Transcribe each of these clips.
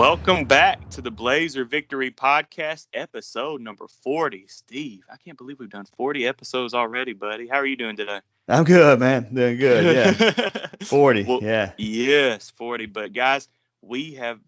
Welcome back to the Blazer Victory Podcast, episode number 40. Steve, I can't believe we've done 40 episodes already, buddy. How are you doing today? I'm good, man. Doing good. Yeah. 40. Well, Yeah. yes, 40. But guys, we have,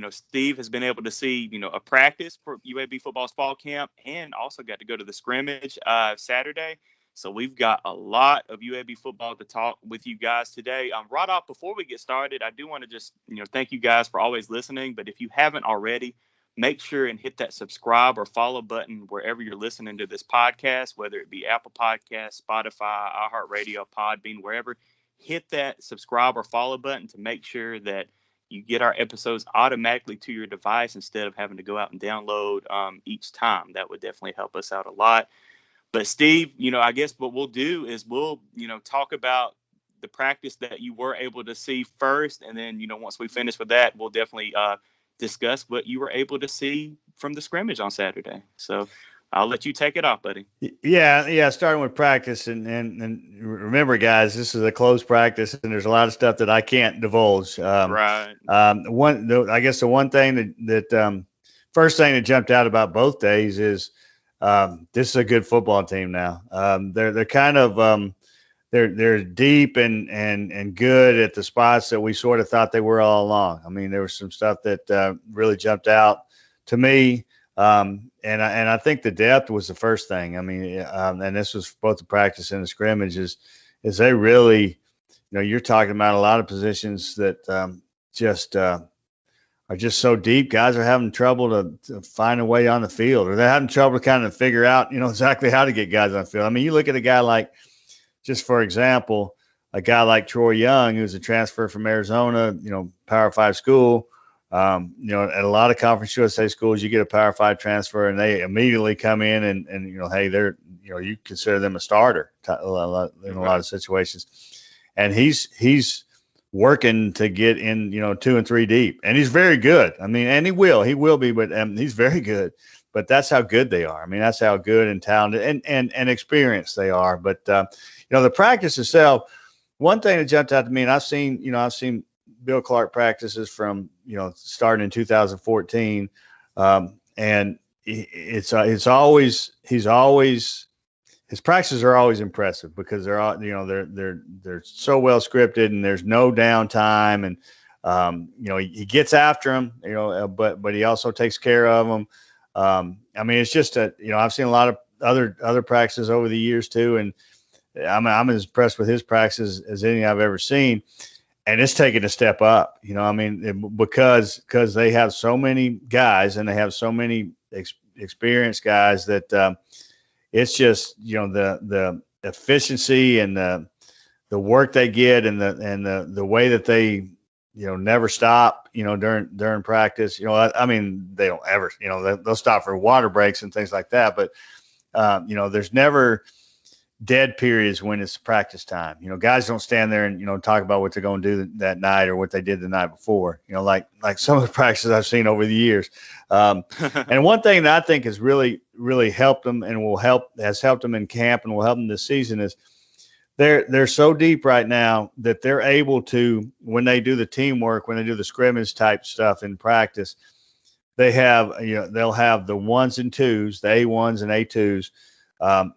Steve has been able to see, a practice for UAB football's fall camp and also got to go to the scrimmage Saturday. So we've got a lot of UAB football to talk with you guys today. Right off, before we get started, I do want to just, thank you guys for always listening. But if you haven't already, make sure and hit that subscribe or follow button wherever you're listening to this podcast, whether it be Apple Podcasts, Spotify, iHeartRadio, Podbean, wherever. Hit that subscribe or follow button to make sure that you get our episodes automatically to your device instead of having to go out and download each time. That would definitely help us out a lot. But Steve, I guess what we'll do is we'll, talk about the practice that you were able to see first. And then, once we finish with that, we'll definitely discuss what you were able to see from the scrimmage on Saturday. So I'll let you take it off, buddy. Yeah. Starting with practice and remember, guys, this is a closed practice and there's a lot of stuff that I can't divulge. Right. I guess the one thing that first thing that jumped out about both days is, this is a good football team now. They're kind of they're deep and good at the spots that we sort of thought they were all along. I mean, there was some stuff that really jumped out to me, and I think the depth was the first thing. I mean, and this was both the practice and the scrimmage is they really, you're talking about a lot of positions that are just so deep. Guys are having trouble to find a way on the field, or they're having trouble to kind of figure out, exactly how to get guys on the field. I mean, you look at a guy like, just for example, a guy like Troy Young, who's a transfer from Arizona, Power 5 school. At a lot of Conference USA schools, you get a Power 5 transfer and they immediately come in and hey, they're, you consider them a starter in a lot of situations. And he's working to get in, 2 and 3 deep, and he's very good. I mean, and he will be, but he's very good. But that's how good they are. I mean, that's how good and talented and experienced they are. But the practice itself, one thing that jumped out to me, and I've seen Bill Clark practices from starting in 2014, and his practices are always impressive because they're all, they're so well scripted and there's no downtime, and he gets after them, but he also takes care of them. I mean, it's just I've seen a lot of other practices over the years too, and I'm as impressed with his practices as any I've ever seen, and it's taken a step up. Because they have so many guys and they have so many experienced guys that. It's just, the efficiency and the work they get and the way that they, never stop, during practice. I mean, they don't ever, they'll stop for water breaks and things like that. But, there's never dead periods when it's practice time. Guys don't stand there and, talk about what they're going to do that night or what they did the night before, like some of the practices I've seen over the years. And one thing that I think has really, really helped them and has helped them in camp and will help them this season is they're so deep right now that they're able to, when they do the teamwork, when they do the scrimmage type stuff in practice, they have, they'll have the 1s and 2s, the A1s and A2s.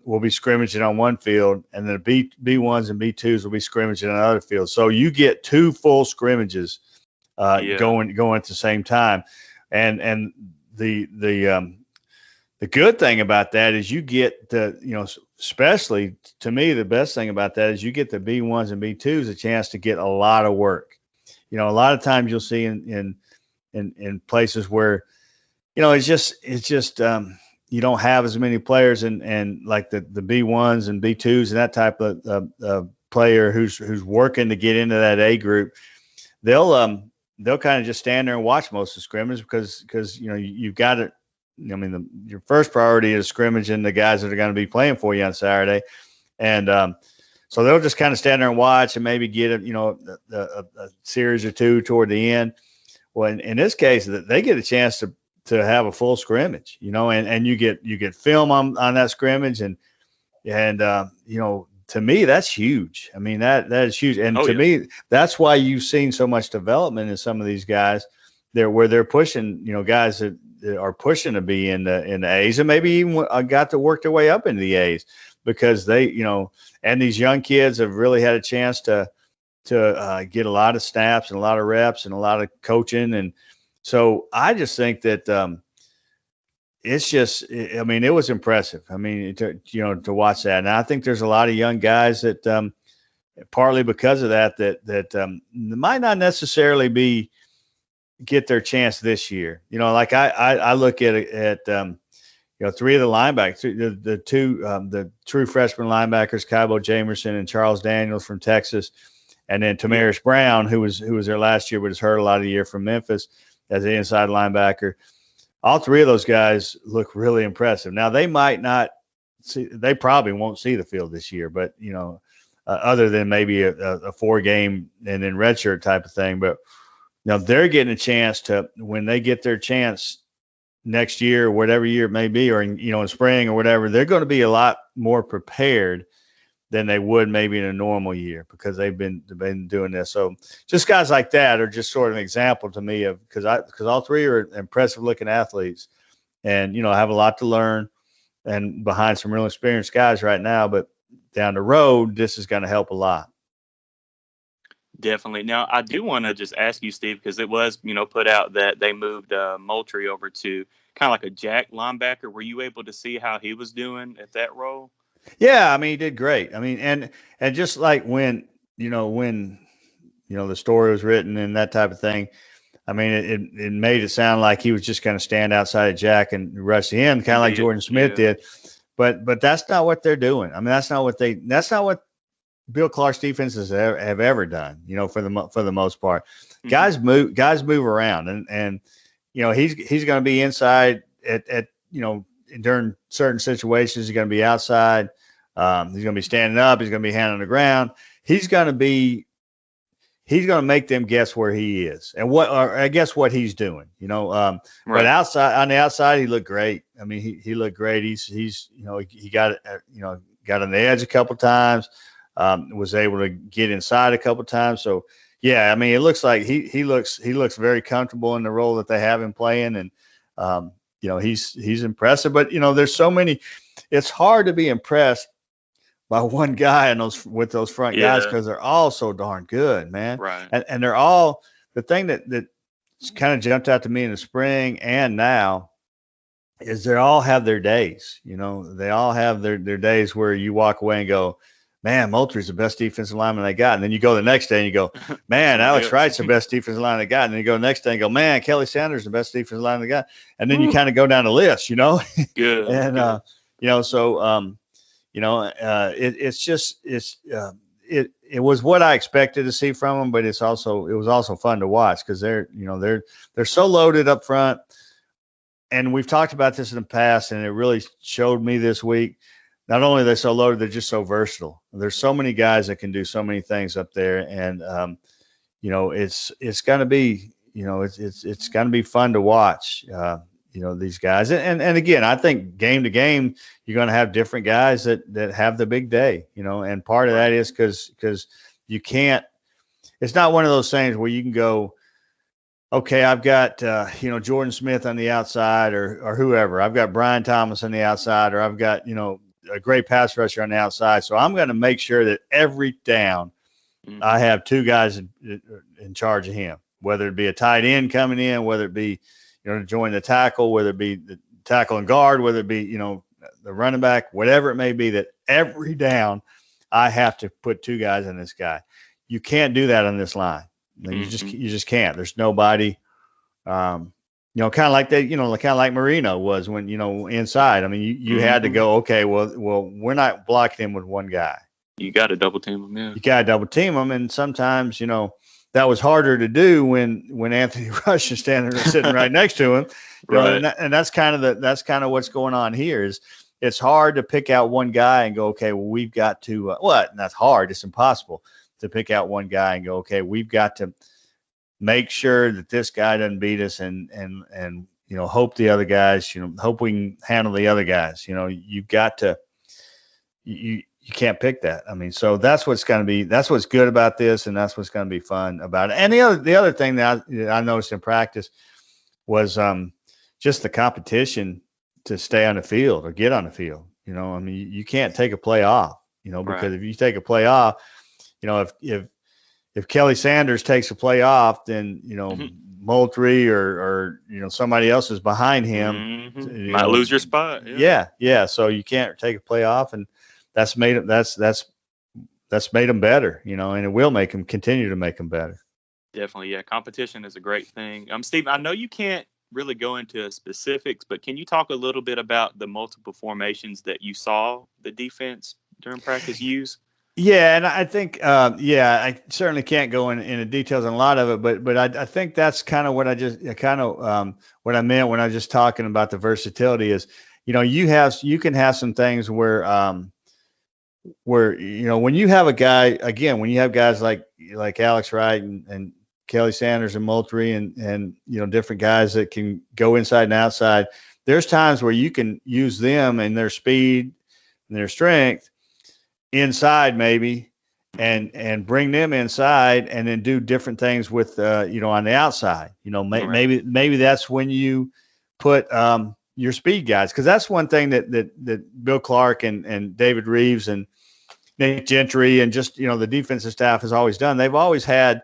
Will be scrimmaging on one field, and then the B1s and B2s will be scrimmaging on another field. So you get 2 full scrimmages going at the same time. And the good thing about that is you get especially to me, the best thing about that is you get the B1s and B2s a chance to get a lot of work. A lot of times you'll see in places where, it's just you don't have as many players and like the B1s and B2s and that type of player who's working to get into that A group. They'll kind of just stand there and watch most of the scrimmage because you've got it. I mean, your first priority is scrimmaging the guys that are going to be playing for you on Saturday, and so they'll just kind of stand there and watch and maybe get a series or 2 toward the end. Well, in this case, they get a chance to have a full scrimmage, and you get film on that scrimmage and to me, that's huge. I mean, that is huge. And me, that's why you've seen so much development in some of these guys they're pushing, guys that are pushing to be in the A's, and maybe even got to work their way up into the A's, because they, and these young kids have really had a chance to get a lot of snaps and a lot of reps and a lot of coaching. And so I just think that it's just, I mean, it was impressive. I mean, to watch that. And I think there's a lot of young guys that partly because of that might not necessarily get their chance this year. Like I look at three of the linebackers, the two the true freshman linebackers, Kybo Jamerson and Charles Daniels from Texas, and then Tamaris Brown, who was there last year but has hurt a lot of the year from Memphis as an inside linebacker. All three of those guys look really impressive. Now they might not they probably won't see the field this year, but other than maybe a 4-game and then redshirt type of thing. But they're getting a chance to, when they get their chance next year, whatever year it may be, or in spring or whatever, they're going to be a lot more prepared than they would maybe in a normal year, because they've been doing this. So just guys like that are just sort of an example to me of, because all three are impressive looking athletes, and have a lot to learn, and behind some real experienced guys right now, but down the road this is going to help a lot. Definitely. Now, I do want to just ask you, Steve, because it was, put out that they moved Moultrie over to kind of like a jack linebacker. Were you able to see how he was doing at that role? Yeah, I mean, he did great. I mean, and just like when the story was written and that type of thing, I mean, it made it sound like he was just going to stand outside of Jack and rush in, kind of like Jordan Smith did. But that's not what they're doing. I mean, that's not what Bill Clark's defenses have ever done, for the most part. Mm-hmm. Guys move around, and he's going to be inside at during certain situations. He's going to be outside. He's going to be standing up. He's going to be hand on the ground. He's going to make them guess where he is and I guess what he's doing, Right. But on the outside, he looked great. I mean, he looked great. He got on the edge a couple times, was able to get inside a couple times. So yeah, I mean, it looks like he looks very comfortable in the role that they have him playing, and he's impressive. But there's so many. It's hard to be impressed by one guy with those front guys, because they're all so darn good, man. Right. And they're all, the thing that kind of jumped out to me in the spring and now is they all have their days. They all have their days where you walk away and go, man, Moultrie's the best defensive lineman they got. And then you go the next day and you go, man, Alex Wright's the best defensive lineman they got. And then you go the next day and go, man, Kelly Sanders the best defensive lineman they got. And then you kind of go down the list, Good. And so it was what I expected to see from them, but it was also fun to watch, because they're so loaded up front. And we've talked about this in the past, and it really showed me this week. Not only are they so loaded, they're just so versatile. There's so many guys that can do so many things up there, and it's going to be it's going to be fun to watch. These guys, and again, I think game to game, you're going to have different guys that have the big day, and part of that is because you can't. It's not one of those things where you can go, okay, I've got Jordan Smith on the outside or whoever. I've got Brian Thomas on the outside, or I've got a great pass rusher on the outside. So I'm going to make sure that every down I have two guys in charge of him, whether it be a tight end coming in, whether it be to join the tackle, whether it be the tackle and guard, whether it be the running back, whatever it may be, that every down I have to put two guys on this guy. You can't do that on this line. You just can't. There's nobody. Kind of like that, kind of like Marino was when, inside. I mean, you had to go, okay, well, we're not blocking him with one guy. You got to double team him, yeah. You got to double team him, and sometimes, that was harder to do when Anthony Rush is sitting right next to him. Right. And that's kind of what's going on here. Is it's hard to pick out one guy and go, okay, well, we've got to and that's hard. It's impossible to pick out one guy and go, okay, we've got to make sure that this guy doesn't beat us, and hope the other guys, hope we can handle the other guys. You've got to you you can't pick that. I mean, so that's what's good about this, and that's what's going to be fun about it. And the other thing that I noticed in practice was just the competition to stay on the field or get on the field. You know, I mean, you can't take a play off, you know, because if you take a play off, you know, if Kelly Sanders takes a play off, then, you know, Moultrie or, you know, somebody else is behind him. You might lose your spot. Yeah. So you can't take a play off, and that's made them better, you know, and it will continue to make them better. Definitely. Yeah. Competition is a great thing. Steve, I know you can't really go into specifics, but can you talk a little bit about the multiple formations that you saw the defense during practice use? Yeah, and I think, I certainly can't go into details on a lot of it, but I think that's kind of what what I meant when I was just talking about the versatility is, you know, you can have some things where, you know, when you have guys like Alex Wright and Kelly Sanders and Moultrie and you know, different guys that can go inside and outside, there's times where you can use them and their speed and their strength inside maybe and bring them inside and then do different things with you know, on the outside. You know, maybe that's when you put your speed guys, because that's one thing that Bill Clark and David Reeves and Nick Gentry and just, you know, the defensive staff has always done. They've always had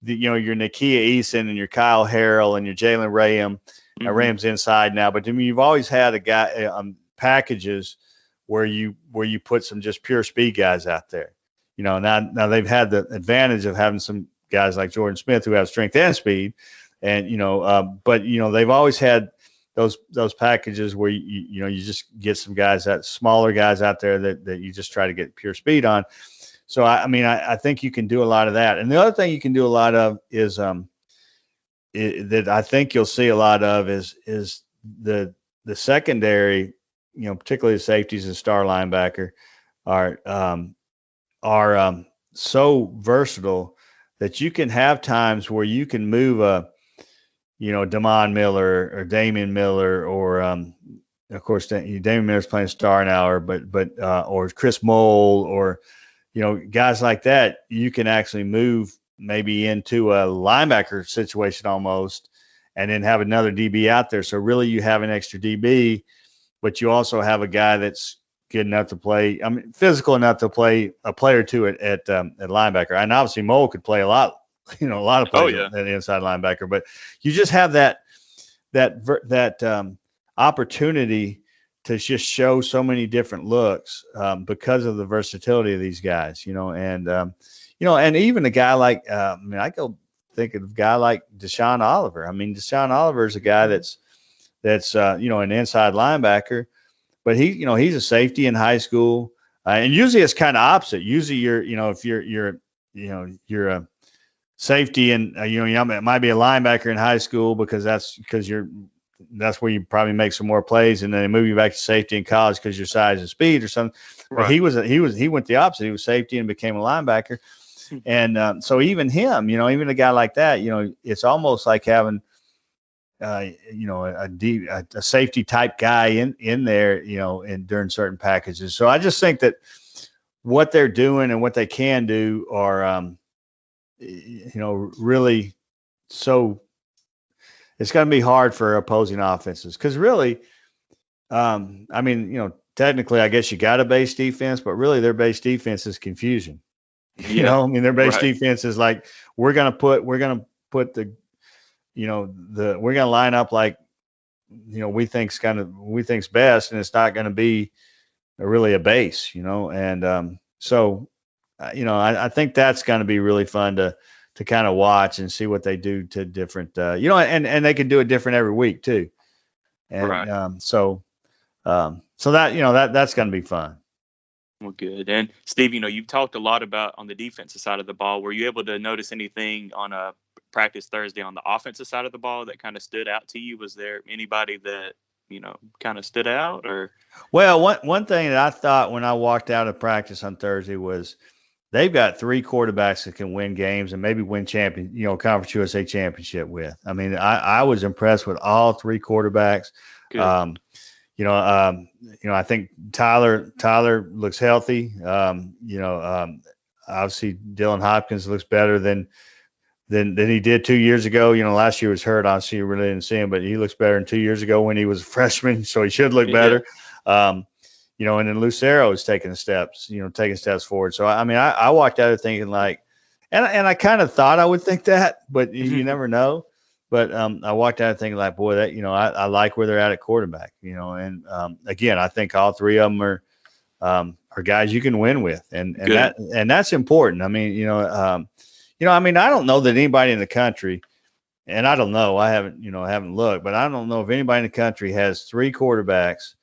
you know, your Nakia Eason and your Kyle Harrell and your Jalen Raham. Raham's inside now, but I mean, you've always had a guy packages where you put some just pure speed guys out there. You know, now they've had the advantage of having some guys like Jordan Smith who have strength and speed, and you know, but you know, they've always had those packages where you know, you just get some guys, that smaller guys out there that you just try to get pure speed on. So I mean, I think you can do a lot of that. And the other thing you can do a lot of is that I think you'll see a lot of is the secondary, you know, particularly the safeties and star linebacker are so versatile that you can have times where you can move you know, Damon Miller or Damian Miller or of course Damian Miller's playing star now, but or Chris Mole or, you know, guys like that, you can actually move maybe into a linebacker situation almost, and then have another DB out there. So really you have an extra DB, but you also have a guy that's good enough to play, I mean, physical enough to play a play or two at linebacker. And obviously Mole could play a lot of plays at inside linebacker, but you just have that opportunity to just show so many different looks because of the versatility of these guys, you know, and you know, and even a guy like I mean, I go think of a guy like Deshaun Oliver. I mean, Deshaun Oliver is a guy that's you know, an inside linebacker, but he's a safety in high school, and usually it's kind of opposite. Usually if you're a safety and it might be a linebacker in high school because that's where you probably make some more plays, and then they move you back to safety in college because your size and speed or something. Right. But he went the opposite. He was safety and became a linebacker, and so even him, you know, even a guy like that, you know, it's almost like having you know, a safety type guy in there, you know, during certain packages. So I just think that what they're doing and what they can do are you know, really so. It's going to be hard for opposing offenses because really, I mean, you know, technically, I guess you got a base defense, but really their base defense is confusion. Yeah. You know, I mean, their base defense is like, we're going to put the, you know, we're going to line up like, you know, we think's best, and it's not going to be really a base, you know, and so, you know, I think that's going to be really fun to kind of watch and see what they do to different, you know, and they can do it different every week too. And so that, you know, that's going to be fun. Well, good. And Steve, you know, you've talked a lot about on the defensive side of the ball. Were you able to notice anything on a practice Thursday on the offensive side of the ball that kind of stood out to you? Was there anybody that, you know, kind of stood out? Or? Well, one thing that I thought when I walked out of practice on Thursday was, they've got 3 quarterbacks that can win games and maybe win Conference USA championship with. I mean, I was impressed with all 3 quarterbacks. I think Tyler looks healthy. Obviously Dylan Hopkins looks better than he did 2 years ago. Last year was hurt. Obviously, you really didn't see him, but he looks better than 2 years ago when he was a freshman. So he should look Yeah. better. And then Lucero is taking steps forward. So I walked out of thinking like, and I kind of thought I would think that, but you never know. But I walked out thinking like, boy, that I like where they're at quarterback. And again, I think all three of them are guys you can win with, and that's important. I don't know that anybody in the country, and I don't know, I haven't looked, but I don't know if anybody in the country has three quarterbacks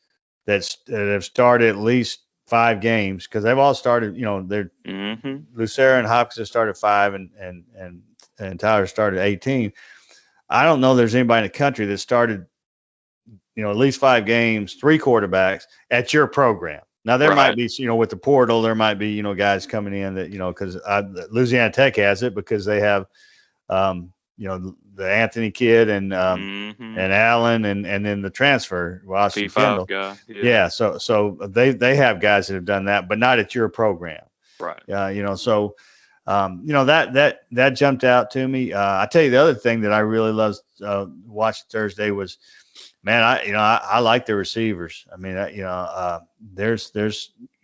that have started at least 5 games, because they've all started. They're Lucero and Hopkins have started 5, and Tyler started 18. I don't know there's anybody in the country that started, at least 5 games, 3 quarterbacks at your program. Now there might be, with the portal, there might be, guys coming in that, because Louisiana Tech has it because they have, the Anthony kid and Allen and then the transfer, Austin Kendall. Guy. Yeah. So they have guys that have done that, but not at your program. Right. That jumped out to me. I tell you, the other thing that I really loved watching Thursday was, man, I like the receivers. I mean, there's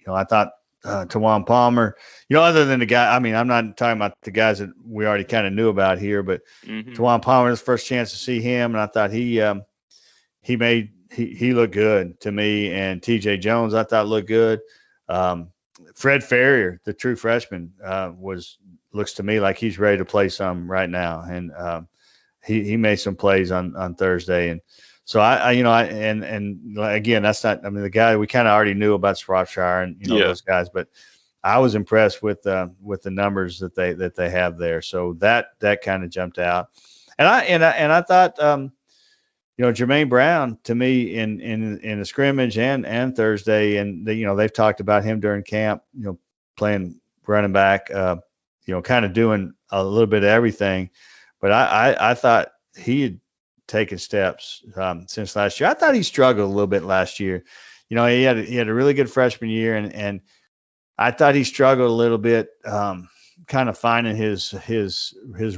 I thought Tawan Palmer, other than the guy, I'm not talking about the guys that we already kind of knew about here, but Tawan Palmer's first chance to see him, and I thought he looked good to me, and TJ Jones I thought looked good. Fred Ferrier, the true freshman, looks to me like he's ready to play some right now, and he made some plays on Thursday, and so again, that's not. The guy we kind of already knew about Shropshire and those guys, but I was impressed with the numbers that they have there. So that kind of jumped out, and I thought Jermaine Brown to me in the scrimmage and Thursday, and they've talked about him during camp, playing running back, kind of doing a little bit of everything, but I thought he had taken steps since last year. I thought he struggled a little bit last year. He had a really good freshman year, and I thought he struggled a little bit, kind of finding his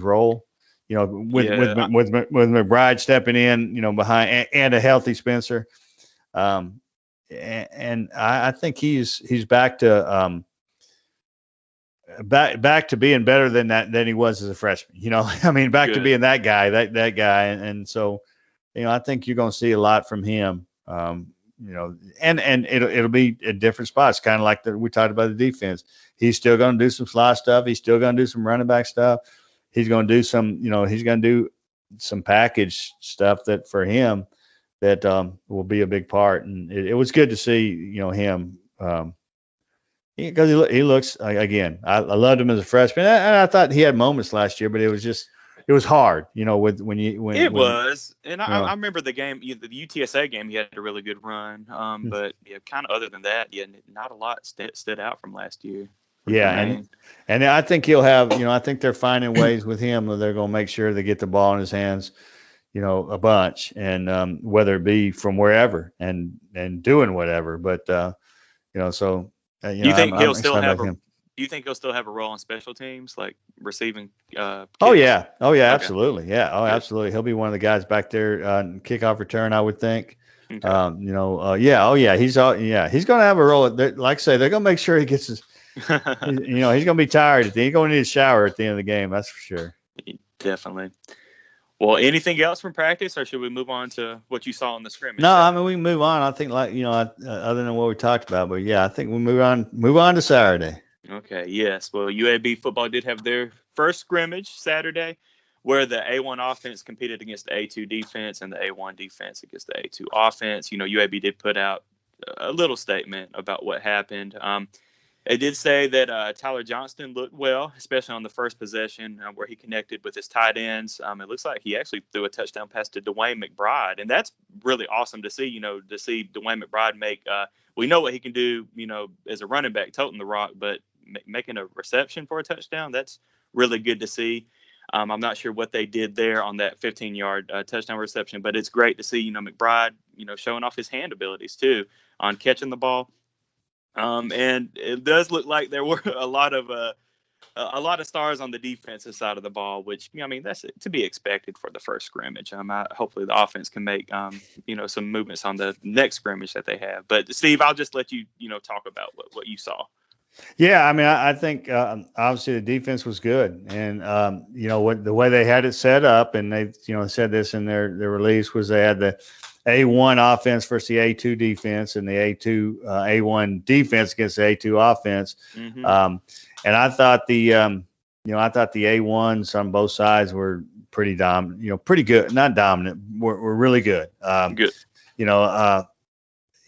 role. With McBride stepping in, behind and a healthy Spencer, and I think he's back to back to being better than he was as a freshman. Back to being that guy, that guy, and so I think you're going to see a lot from him. And it'll be at different spots, kind of like we talked about the defense. He's still going to do some slot stuff. He's still going to do some running back stuff. He's going to do some package stuff that for him that will be a big part. And it was good to see, him because he looks again. I loved him as a freshman, and I thought he had moments last year, but it was hard, and I remember the game, the UTSA game. He had a really good run, but kind of other than that, not a lot stood out from last year. Yeah, and I think he'll have, I think they're finding ways with him that they're going to make sure they get the ball in his hands, a bunch, and whether it be from wherever and doing whatever. But so do you think he'll still have Do you think he'll still have a role on special teams, like receiving? Kicks? Oh yeah, okay. Absolutely, yeah, absolutely. He'll be one of the guys back there, kickoff return, I would think. Okay. He's going to have a role. Like I say, they're going to make sure he gets his. He's going to be tired. He's going to need a shower at the end of the game. That's for sure. Definitely. Well, anything else from practice, or should we move on to what you saw in the scrimmage? No, we can move on. I think other than what we talked about, but yeah, I think we move on to Saturday. Okay. Yes. Well, UAB football did have their first scrimmage Saturday, where the A1 offense competed against the A2 defense and the A1 defense against the A2 offense. UAB did put out a little statement about what happened. It did say that Tyler Johnston looked well, especially on the first possession where he connected with his tight ends. It looks like he actually threw a touchdown pass to Dwayne McBride, and that's really awesome to see. To see Dwayne McBride make. We know what he can do, as a running back, toting the rock, but making a reception for a touchdown, that's really good to see. I'm not sure what they did there on that 15-yard touchdown reception, but it's great to see, McBride, showing off his hand abilities too on catching the ball. And it does look like there were a lot of stars on the defensive side of the ball, which, that's to be expected for the first scrimmage. Hopefully the offense can make, some movements on the next scrimmage that they have. But Steve, I'll just let you, talk about what you saw. Yeah, I think obviously the defense was good, and the way they had it set up, and they said this in their release, was they had the A1 offense versus the A2 defense, and the A1 defense against the A2 offense. Mm-hmm. And I thought the A1s on both sides were pretty dominant, pretty good, not dominant, were really good. Good.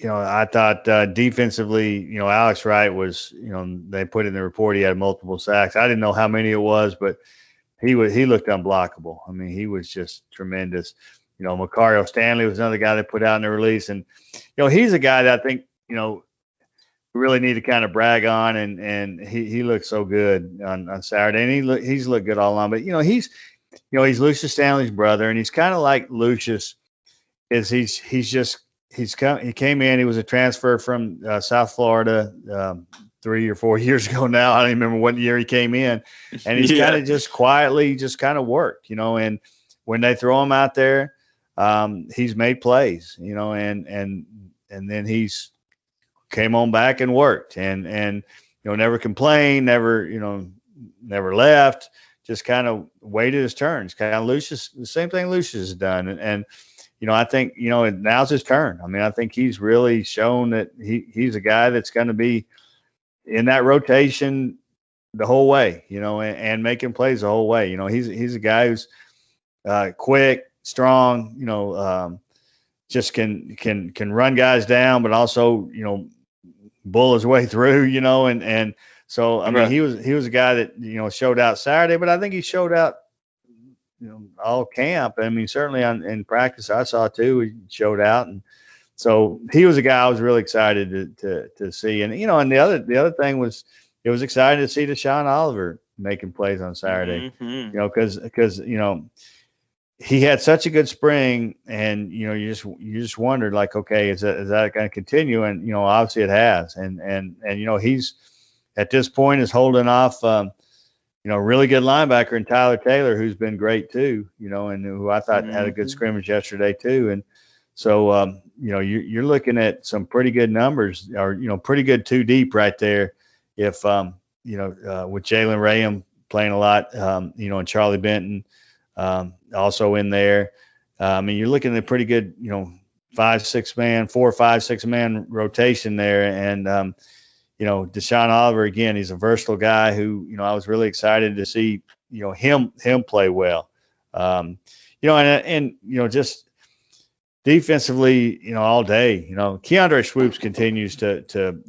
I thought defensively, Alex Wright was, they put in the report he had multiple sacks. I didn't know how many it was, but he looked unblockable. I mean, he was just tremendous. Macario Stanley was another guy they put out in the release, and he's a guy that I think really need to kind of brag on, and he looked so good on Saturday, and he's looked good all along. But he's Lucius Stanley's brother, and he's kind of like Lucius. He came in. He was a transfer from South Florida 3 or 4 years ago now. I don't even remember what year he came in, and he's kind of just quietly just kind of worked, and when they throw him out there, he's made plays, and then he's came on back and worked, and never complained, never left, just kind of waited his turns. Kind of Lucius, the same thing Lucius has done, and I think, now's his turn. I mean, I think he's really shown that he's a guy that's going to be in that rotation the whole way, and making plays the whole way. He's a guy who's quick, strong, just can run guys down, but also, bull his way through, and so, I mean, he was a guy that, showed out Saturday, but I think he showed out, all camp. I mean, certainly in practice, I saw too, he showed out. And so he was a guy I was really excited to see. And, and the other thing was, it was exciting to see Deshaun Oliver making plays on Saturday, because he had such a good spring, and, you just wondered, like, okay, is that going to continue? And, obviously it has. And he's at this point is holding off, really good linebacker in Tyler Taylor, who's been great too, and who I thought had a good scrimmage yesterday too. And so, you're looking at some pretty good numbers, or, pretty good two deep right there. If, with Jalen Rayham playing a lot, and Charlie Benton also in there. I mean, you're looking at a pretty good, 4 or 5, 6 man rotation there. And, Deshaun Oliver, again, he's a versatile guy who, I was really excited to see, him play well. And just defensively, all day, Keandre Swoops continues to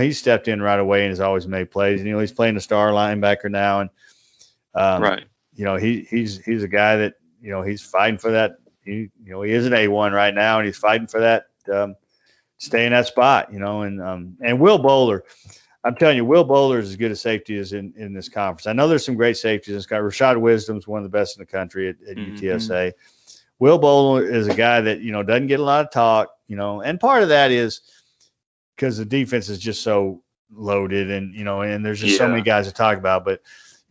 he's stepped in right away and has always made plays. And, he's playing the star linebacker now. And, right. He's a guy that, he's fighting for that. He is an A1 right now, and he's fighting for that, stay in that spot, and Will Bowler, I'm telling you, Will Bowler is as good a safety as in this conference. I know there's some great safeties. This guy, Rashad Wisdom's one of the best in the country at UTSA. Will Bowler is a guy that, doesn't get a lot of talk, and part of that is because the defense is just so loaded, and there's just so many guys to talk about. But,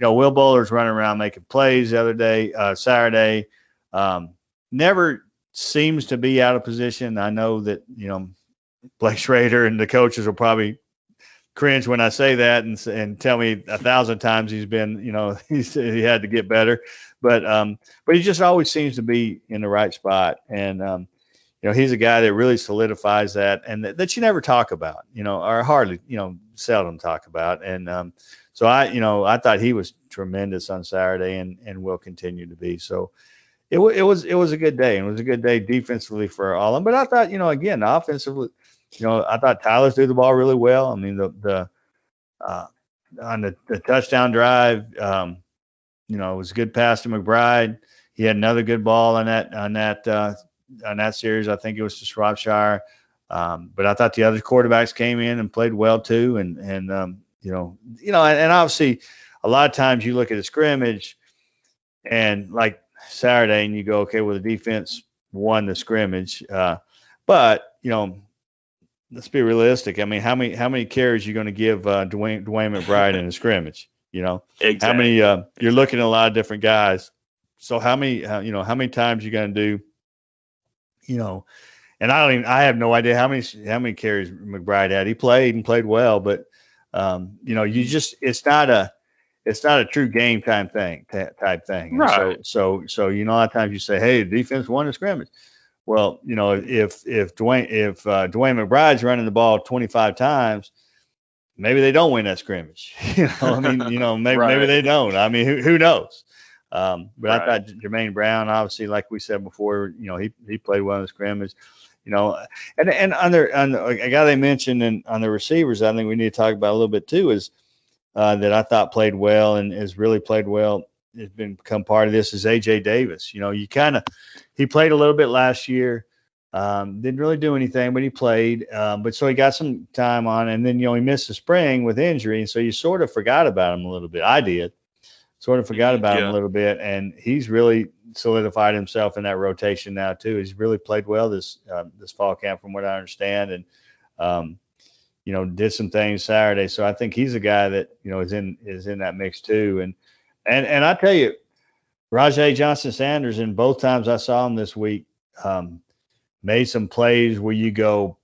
Will Bowler's running around making plays the other day, Saturday, never seems to be out of position. I know that, Blake Schrader and the coaches will probably cringe when I say that and tell me 1,000 times he's been, he had to get better, but he just always seems to be in the right spot. And, he's a guy that really solidifies that, and that you never talk about, or hardly, seldom talk about. And so I thought he was tremendous on Saturday and will continue to be. So it was a good day, and it was a good day defensively for all of them. But I thought, again, offensively, I thought Tyler threw the ball really well. I mean, the on the touchdown drive, it was a good pass to McBride. He had another good ball on that series. I think it was to Shropshire. But I thought the other quarterbacks came in and played well too. And obviously a lot of times you look at a scrimmage And like Saturday, and you go, okay, well, the defense won the scrimmage. But, let's be realistic. I mean, how many carries are you going to give Dwayne McBride in a scrimmage? Exactly. How many? You're looking at a lot of different guys. So how many? How many times you going to do? And I have no idea how many carries McBride had. He played and played well, but it's not a true game time type thing. Right. And so a lot of times you say, hey, the defense won the scrimmage. Well, if Dwayne McBride's running the ball 25 times, maybe they don't win that scrimmage. Maybe they don't. I mean, who knows? But right. I thought Jermaine Brown, obviously, like we said before, he played well in the scrimmage. And on a guy they mentioned on the receivers, I think we need to talk about a little bit too is that I thought played well and has really played well. Has become part of this is AJ Davis. He played a little bit last year, didn't really do anything, but he played. But so he got some time on, and then he missed the spring with injury, and so you sort of forgot about him a little bit. I did, sort of forgot about him a little bit, and he's really solidified himself in that rotation now too. He's really played well this fall camp, from what I understand, and did some things Saturday. So I think he's a guy that is in that mix too. And I tell you, Rajay Johnson-Sanders, in both times I saw him this week, made some plays where you go,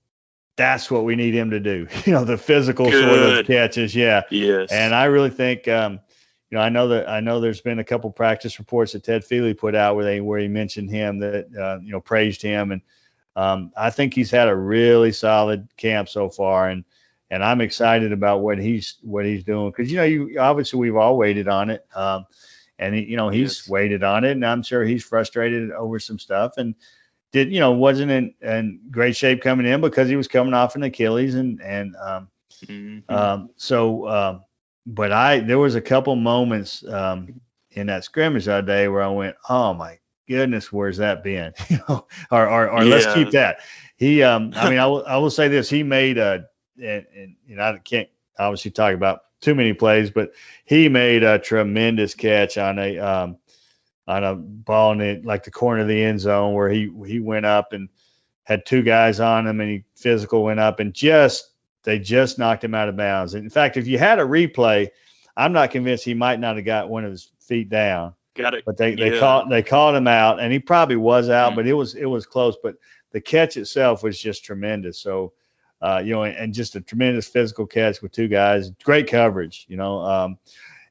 that's what we need him to do. The physical sort of catches. Yeah. Yes. And I really think, I know there's been a couple practice reports that Ted Feely put out where he mentioned him that, praised him. And I think he's had a really solid camp so far. And I'm excited about what he's doing. Cause obviously we've all waited on it. And he's waited on it, and I'm sure he's frustrated over some stuff and wasn't in great shape coming in because he was coming off an Achilles but there was a couple moments in that scrimmage that day where I went, oh my goodness, where's that been? Or let's keep that. He, I will say this, he made I can't obviously talk about too many plays, but he made a tremendous catch on a ball in like the corner of the end zone where he went up and had two guys on him, and he physical went up and they just knocked him out of bounds. And in fact, if you had a replay, I'm not convinced he might not have got one of his feet down. Got it. But they called him out, and he probably was out, but it was close. But the catch itself was just tremendous. So. And just a tremendous physical catch with two guys, great coverage, and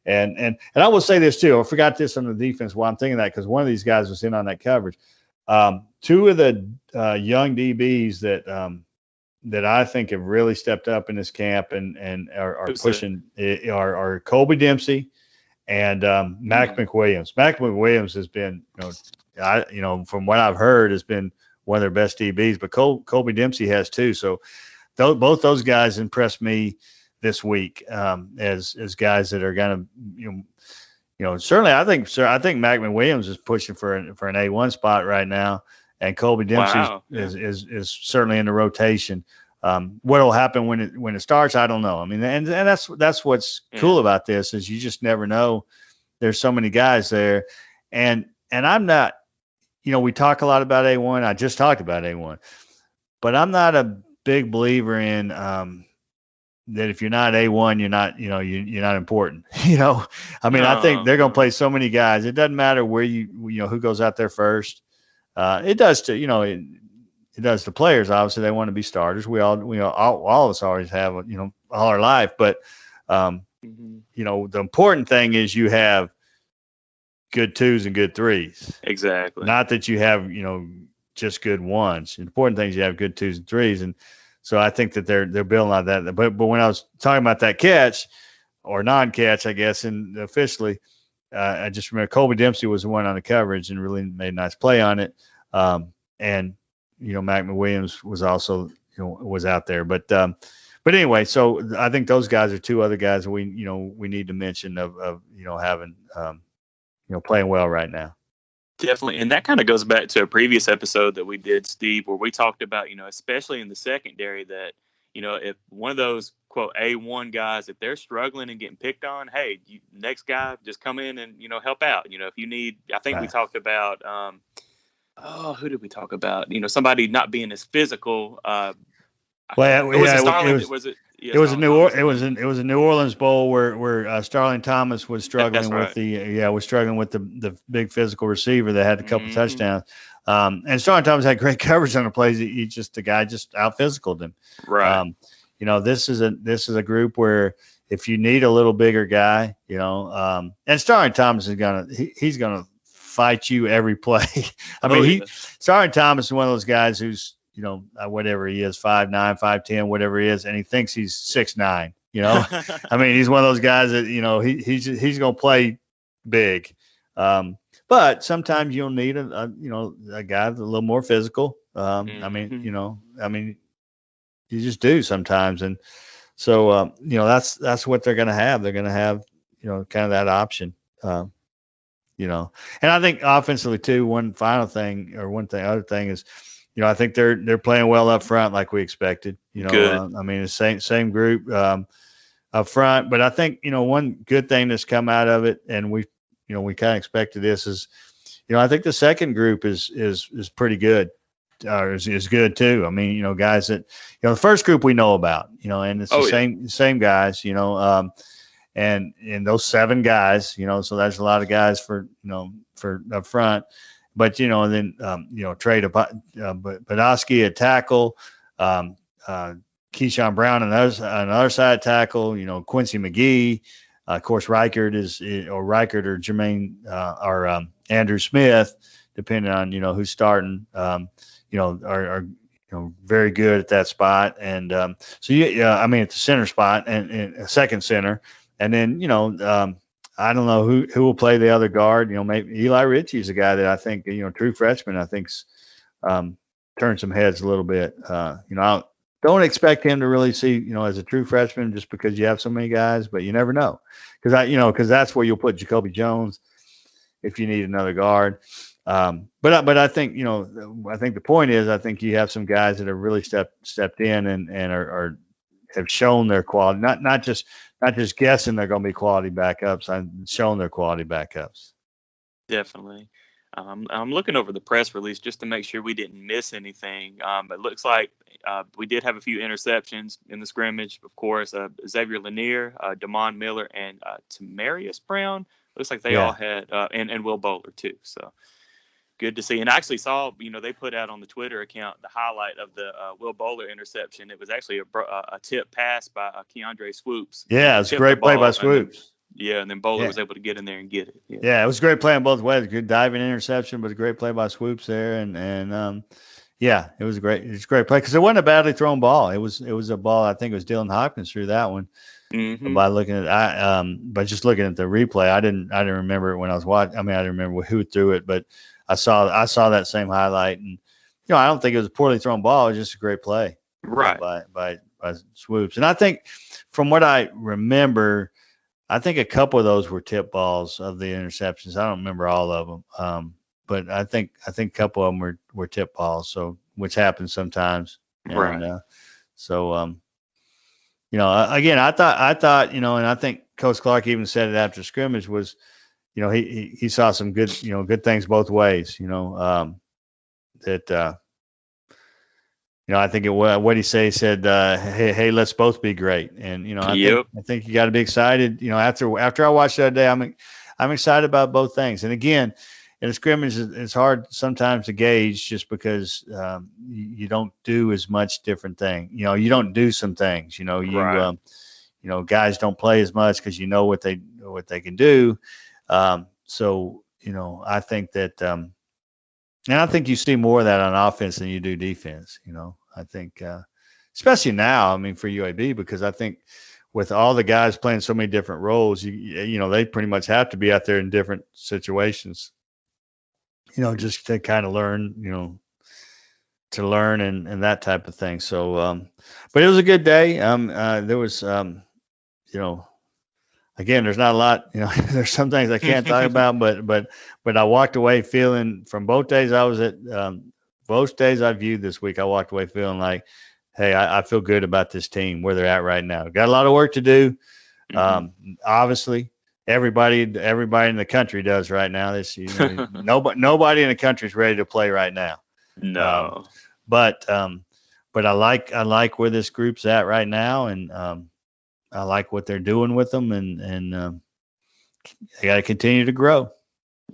I will say this too. I forgot this on the defense while I'm thinking that, because one of these guys was in on that coverage. Two of the young DBs that I think have really stepped up in this camp and are pushing are Colby Dempsey and Mac McWilliams. Mac McWilliams has been, from what I've heard, has been one of their best DBs, but Colby Dempsey has too. So both those guys impressed me this week as guys that are going to, certainly I think Mac McWilliams is pushing for an A1 spot right now, and Colby Dempsey is certainly in the rotation. What will happen when it starts, I don't know. I mean, and that's what's cool about this is you just never know. There's so many guys there, and I'm not. We talk a lot about A1. I just talked about A1, but I'm not a big believer in that if you're not A1, you're not, you're not important. I think they're going to play so many guys. It doesn't matter where who goes out there first. It does to, it does to players. Obviously, they want to be starters. All of us always have, all our life. But the important thing is you have good twos and good threes. Exactly. Not that you have, just good ones. The important thing is you have good twos and threes. And so I think that they're building on that. But when I was talking about that catch or non-catch, I guess, and officially, I just remember Colby Dempsey was the one on the coverage and really made a nice play on it. And Mac McWilliams was also, was out there. But anyway, so I think those guys are two other guys that we need to mention of having, playing well right now. Definitely. And that kind of goes back to a previous episode that we did, Steve, where we talked about, especially in the secondary that, if one of those quote A1 guys, if they're struggling and getting picked on, hey, next guy just come in and help out. If you need, I think we talked about who did we talk about? Somebody not being as physical. Well, was it Starling? It was a New Orleans Bowl where Starling Thomas was struggling with the big physical receiver that had a couple touchdowns. And Starling Thomas had great coverage on the plays. The guy just out physicaled him. Right. This is a group where if you need a little bigger guy, and Starling Thomas he's gonna fight you every play. Starling Thomas is one of those guys who's whatever he is, 5'9", 5'10", whatever he is, and he thinks he's 6'9". He's one of those guys that he's gonna play big. But sometimes you'll need a guy that's a little more physical. You just do sometimes, and so that's what they're gonna have. They're gonna have kind of that option. And I think offensively too. One other thing is. I think they're playing well up front like we expected. Good. The same group up front, but I think one good thing that's come out of it, and we kind of expected this is, I think the second group is pretty good, is good too. Guys that the first group we know about, and it's the same guys, and those 7 guys, so there's a lot of guys for up front. But, Trey Podolsky at tackle, Keyshawn Brown on the other side tackle, Quincy McGee, of course, Reichert or Jermaine or Andrew Smith, depending on, who's starting, are very good at that spot. And at the center spot and a second center. And then, I don't know who will play the other guard. Maybe Eli Ritchie is a guy that I think, true freshman, I think's turned some heads a little bit. I don't expect him to really see, as a true freshman, just because you have so many guys, but you never know. Because that's where you'll put Jacoby Jones if you need another guard. But I think, I think the point is, I think you have some guys that have really stepped in and have shown their quality, not just guessing they're going to be quality backups. I've shown their quality backups. Definitely. I'm looking over the press release just to make sure we didn't miss anything. It looks like we did have a few interceptions in the scrimmage, of course. Xavier Lanier, Damon Miller, and Tamarius Brown. Looks like they all had, and Will Bowler too. So good to see. And I actually saw, they put out on the Twitter account the highlight of the Will Bowler interception. It was actually a tip pass by Keandre Swoops. Yeah, it's a great play by Swoops. And then Bowler was able to get in there and get it. Yeah, it was a great play on both ways. Good diving interception, but a great play by Swoops there. And it was a great play because it wasn't a badly thrown ball. It was a ball. I think it was Dylan Hopkins threw that one. Mm-hmm. By just looking at the replay, I didn't remember it when I was watching. I didn't remember who threw it, but I saw that same highlight, and I don't think it was a poorly thrown ball. It was just a great play, right, by Swoops. And I think from what I remember, I think a couple of those were tip balls of the interceptions. I don't remember all of them, but I think a couple of them were tip balls. So which happens sometimes, right? Again, I thought, and I think Coach Clark even said it after scrimmage was. He saw some good, good things both ways, I think what he said, hey, let's both be great. And, I think you got to be excited, after I watched that day, I'm excited about both things. And again, in a scrimmage, it's hard sometimes to gauge just because you don't do as much different thing. You don't do some things, right. Guys don't play as much because what they can do. I think that, and I think you see more of that on offense than you do defense. I think, especially now, for UAB, because I think with all the guys playing so many different roles, they pretty much have to be out there in different situations, just to kind of learn, and that type of thing. So, but it was a good day. There was, again, there's not a lot, there's some things I can't talk about, but I walked away feeling from both days I was at, both days I viewed this week, I walked away feeling like, hey, I feel good about this team where they're at right now. Got a lot of work to do. Obviously, everybody in the country does right now. This, nobody in the country is ready to play right now. No. But I like where this group's at right now, and I like what they're doing with them, and they got to continue to grow.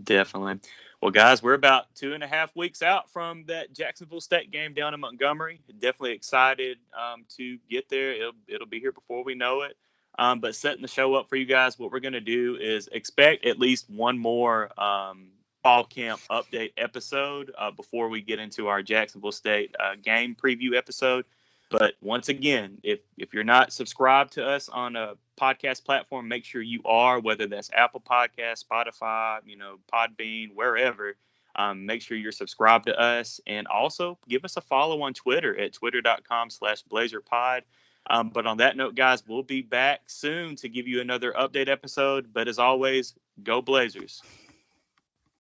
Definitely. Well, guys, we're about 2.5 weeks out from that Jacksonville State game down in Montgomery. Definitely excited to get there. It'll be here before we know it. But setting the show up for you guys, what we're going to do is expect at least one more fall camp update episode before we get into our Jacksonville State game preview episode. But once again, if you're not subscribed to us on a podcast platform, make sure you are, whether that's Apple Podcasts, Spotify, Podbean, wherever. Make sure you're subscribed to us, and also give us a follow on Twitter at twitter.com/BlazerPod. But on that note, guys, we'll be back soon to give you another update episode. But as always, go Blazers.